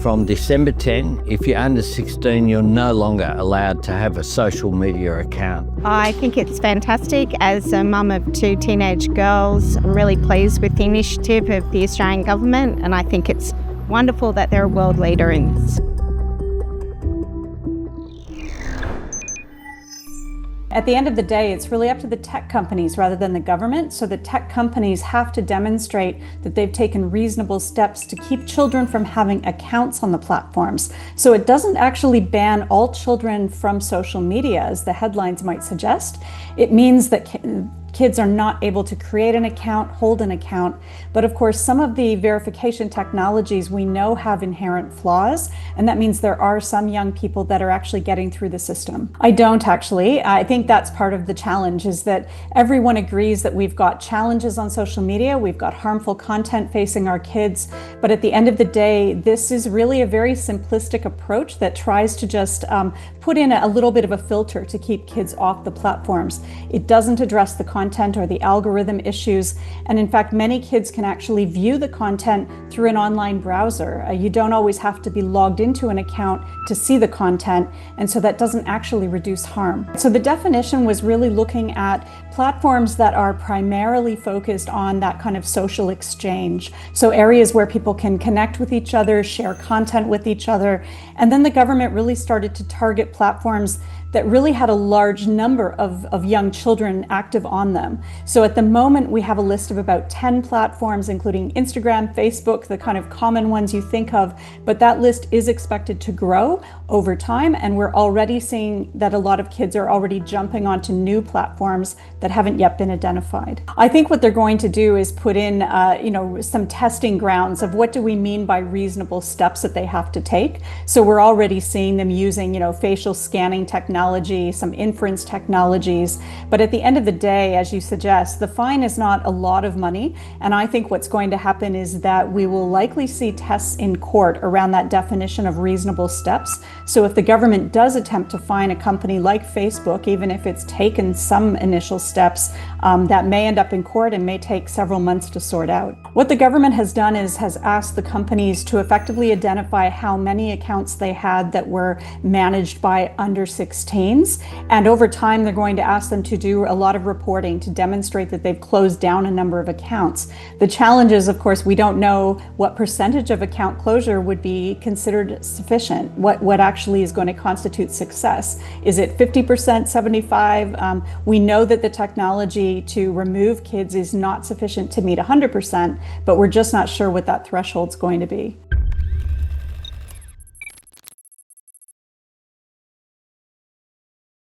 From December 10, if you're under 16, you're no longer allowed to have a social media account. I think it's fantastic. As a mum of two teenage girls, I'm really pleased with the initiative of the Australian government, and I think it's wonderful that they're a world leader in this. At the end of the day, it's really up to the tech companies rather than the government. So the tech companies have to demonstrate that they've taken reasonable steps to keep children from having accounts on the platforms. So it doesn't actually ban all children from social media, as the headlines might suggest. It means that kids are not able to create an account, hold an account. But of course, some of the verification technologies we know have inherent flaws, and that means there are some young people that are actually getting through the system. I don't actually. I think that's part of the challenge, is that everyone agrees that we've got challenges on social media, we've got harmful content facing our kids, but at the end of the day, this is really a very simplistic approach that tries to just put in a little bit of a filter to keep kids off the platforms. It doesn't address the content or the algorithm issues. And in fact, many kids can actually view the content through an online browser. You don't always have to be logged into an account to see the content. And so that doesn't actually reduce harm. So the definition was really looking at platforms that are primarily focused on that kind of social exchange. So areas where people can connect with each other, share content with each other. And then the government really started to target platforms that really had a large number of young children active on them. So at the moment, we have a list of about 10 platforms, including Instagram, Facebook, the kind of common ones you think of, but that list is expected to grow over time, and we're already seeing that a lot of kids are already jumping onto new platforms that haven't yet been identified. I think what they're going to do is put in some testing grounds of what do we mean by reasonable steps that they have to take. So we're already seeing them using facial scanning technology, some inference technologies. But at the end of the day, as you suggest, the fine is not a lot of money. And I think what's going to happen is that we will likely see tests in court around that definition of reasonable steps. So if the government does attempt to fine a company like Facebook, even if it's taken some initial steps, that may end up in court and may take several months to sort out. What the government has done is has asked the companies to effectively identify how many accounts they had that were managed by under 16s. And over time, they're going to ask them to do a lot of reporting to demonstrate that they've closed down a number of accounts. The challenge is, of course, we don't know what percentage of account closure would be considered sufficient. What actually is going to constitute success? Is it 50%, 75%? We know that the technology to remove kids is not sufficient to meet 100%, but we're just not sure what that threshold is going to be.